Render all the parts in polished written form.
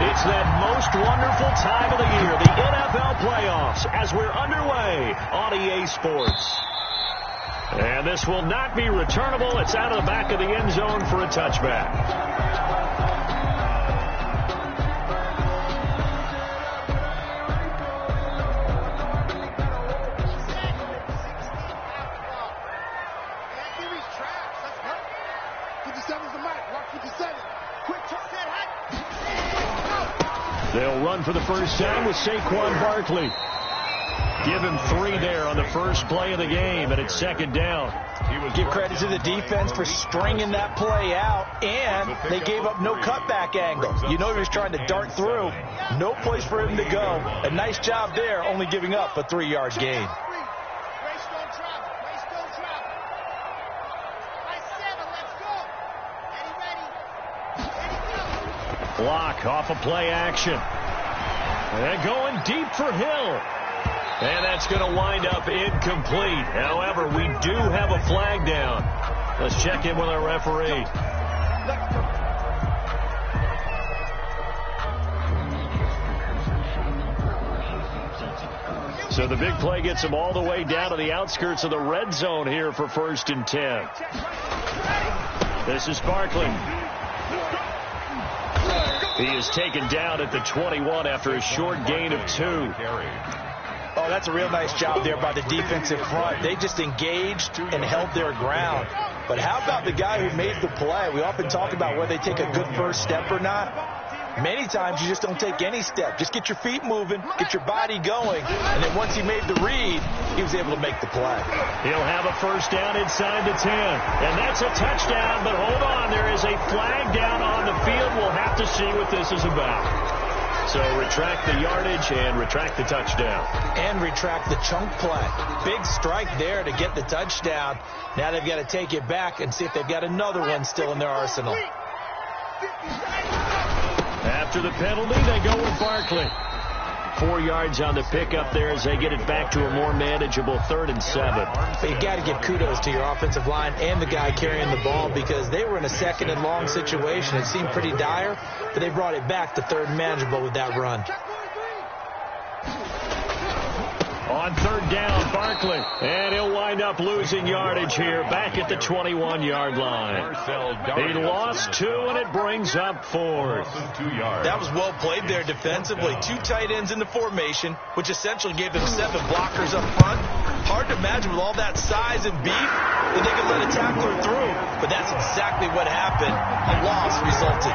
It's that most wonderful time of the year, the NFL playoffs, as we're underway on EA Sports. And this will not be returnable. It's out of the back of the end zone for a touchback. They'll run for the first time with Saquon Barkley. Give him 3 there on the first play of the game, and it's second down. Give credit to the defense for stringing that play out, and they gave up no cutback angle. You know he was trying to dart through. No place for him to go. A nice job there, only giving up a 3-yard gain. Block off of play action. And going deep for Hill. And that's going to wind up incomplete. However, we do have a flag down. Let's check in with our referee. So the big play gets him all the way down to the outskirts of the red zone here for 1st and 10. This is Barkley. He is taken down at the 21 after a short gain of 2. Oh, that's a real nice job there by the defensive front. They just engaged and held their ground. But how about the guy who made the play? We often talk about whether they take a good first step or not. Many times you just don't take any step. Just get your feet moving, get your body going, and then once he made the read, he was able to make the play. He'll have a first down inside the 10, and that's a touchdown, but hold on, there is a flag down on the field. We'll have to see what this is about. So retract the yardage and retract the touchdown. And retract the chunk play. Big strike there to get the touchdown. Now they've got to take it back and see if they've got another one still in their arsenal. After the penalty, they go with Barkley. 4 yards on the pickup there as they get it back to a more manageable 3rd and 7. But you've got to give kudos to your offensive line and the guy carrying the ball because they were in a 2nd and long situation. It seemed pretty dire, but they brought it back to 3rd and manageable with that run. On 3rd down, Barkley. And he'll wind up losing yardage here back at the 21-yard line. He lost 2, and it brings up 4th. That was well played there defensively. 2 tight ends in the formation, which essentially gave them 7 blockers up front. Hard to imagine with all that size and beef that they could let a tackler through. But that's exactly what happened. A loss resulted.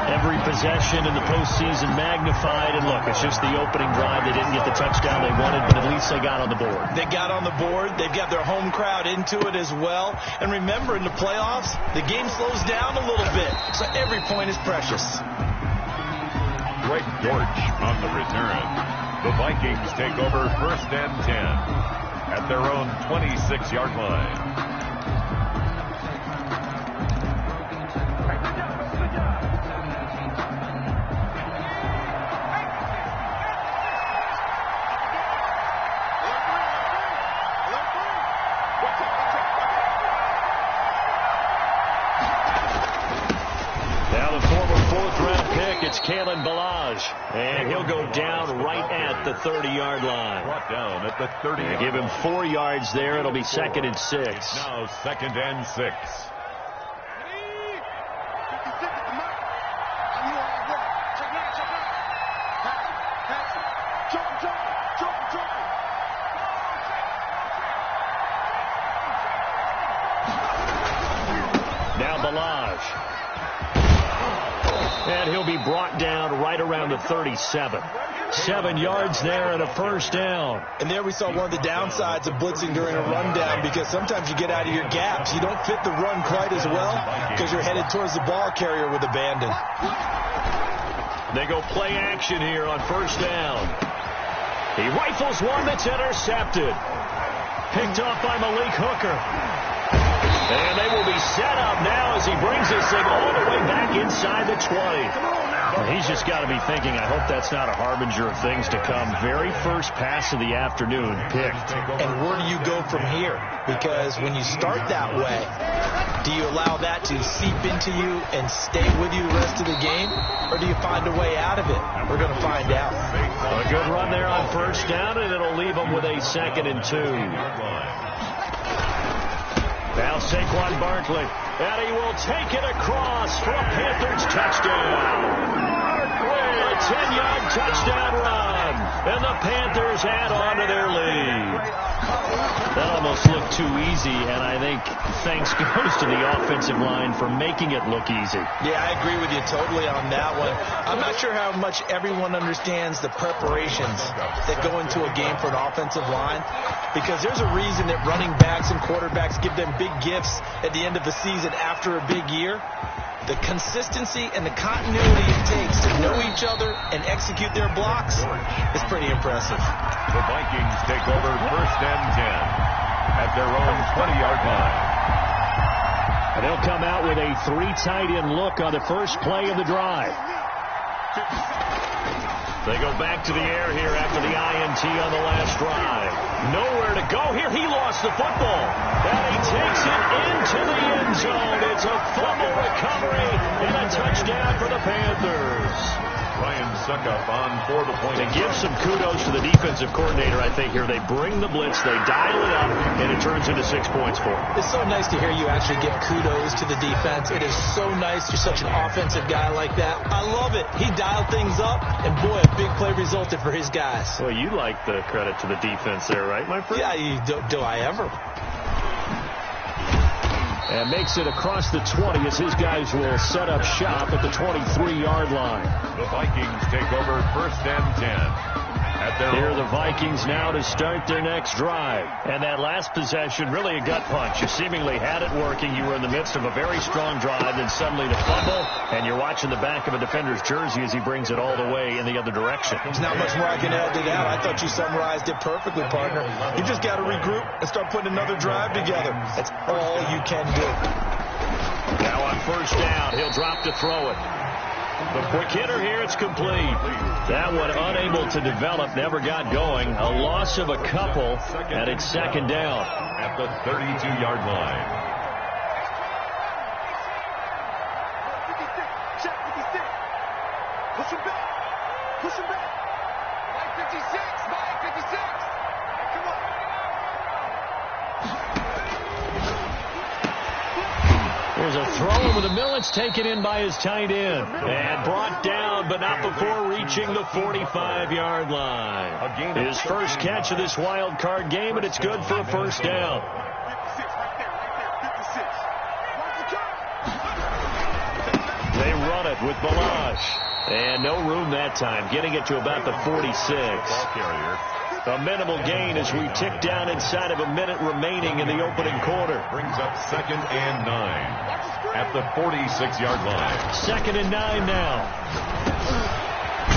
Every possession in the postseason magnified, and look, it's just the opening drive. They didn't get the touchdown they wanted, but at least they got on the board. They got on the board. They've got their home crowd into it as well. And remember, in the playoffs, the game slows down a little bit, so every point is precious. Greg Dortch on the return. The Vikings take over 1st and 10 at their own 26-yard line. And he'll go down right at the 30-yard line. Brought down at the 30. Give him 4 yards there. It'll be 2nd and 6. Now 2nd and 6. Now Balaj. And he'll be brought down right around the 37. 7 yards there and a first down. And there we saw one of the downsides of blitzing during a rundown because sometimes you get out of your gaps. You don't fit the run quite as well because you're headed towards the ball carrier with abandon. They go play action here on first down. He rifles one that's intercepted. Picked off by Malik Hooker. And they will be set up now as he brings this thing all the way back inside the 20. He's just got to be thinking, I hope that's not a harbinger of things to come. Very first pass of the afternoon picked. And where do you go from here? Because when you start that way, do you allow that to seep into you and stay with you the rest of the game? Or do you find a way out of it? We're going to find out. A good run there on first down, and it'll leave them with a 2nd and 2. Now Saquon Barkley, and he will take it across for a Panthers touchdown. A 10-yard touchdown run, and the Panthers add on to their lead. That almost looked too easy, and I think thanks goes to the offensive line for making it look easy. Yeah, I agree with you totally on that one. I'm not sure how much everyone understands the preparations that go into a game for an offensive line, because there's a reason that running backs and quarterbacks give them big gifts at the end of the season after a big year. The consistency and the continuity it takes to know each other and execute their blocks is pretty impressive. The Vikings take over 1st and 10 at their own 20-yard line. And they'll come out with a 3 tight end look on the first play of the drive. They go back to the air here after the INT on the last drive. Nowhere to go here. He lost the football. And he takes it into the end zone. It's a fumble recovery and a touchdown for the Panthers. Ryan Suckup on for the point. To give some kudos to the defensive coordinator, I think, here. They bring the blitz, they dial it up, and it turns into 6 points for them. It's so nice to hear you actually give kudos to the defense. It is so nice. You're such an offensive guy like that. I love it. He dialed things up, and boy, a big play resulted for his guys. Well, you like the credit to the defense there, right, my friend? Yeah, do I ever? And makes it across the 20 as his guys will set up shop at the 23-yard line. The Vikings take over 1st and 10. Here are the Vikings now to start their next drive. And that last possession, really a gut punch. You seemingly had it working. You were in the midst of a very strong drive, then suddenly the fumble, and you're watching the back of a defender's jersey as he brings it all the way in the other direction. There's not much more I can add to that. I thought you summarized it perfectly, partner. You just got to regroup and start putting another drive together. That's all you can do. Now on first down, he'll drop to throw it. The quick hitter here, it's complete. That one unable to develop, never got going. A loss of a couple, and it's 2nd down. At the 32-yard line. Push him back. Push him back. Mike 56. Mike 56. Come on. There's a throw over the middle. It's taken in by his tight end. And brought down, but not before reaching the 45-yard line. His first catch of this wild card game, and it's good for a first down. 56 right there. 56. They run it with Balazs. And no room that time, getting it to about the 46. Ball carrier. A minimal gain as we tick down inside of a minute remaining in the opening quarter. Brings up 2nd and 9 at the 46-yard line. 2nd and 9 now.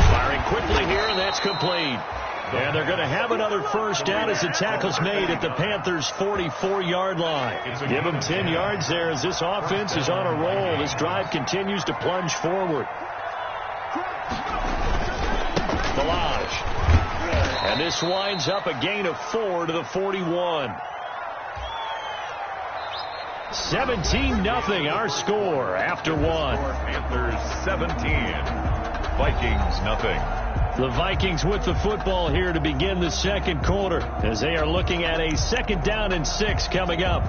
Firing quickly here, and that's complete. And they're going to have another first down as the tackle's made at the Panthers' 44-yard line. Give them 10 yards there as this offense is on a roll. This drive continues to plunge forward. Balazs. And this winds up a gain of 4 to the 41. 17-0 our score after 1. Panthers 17. Vikings nothing. The Vikings with the football here to begin the second quarter as they are looking at a 2nd down and 6 coming up.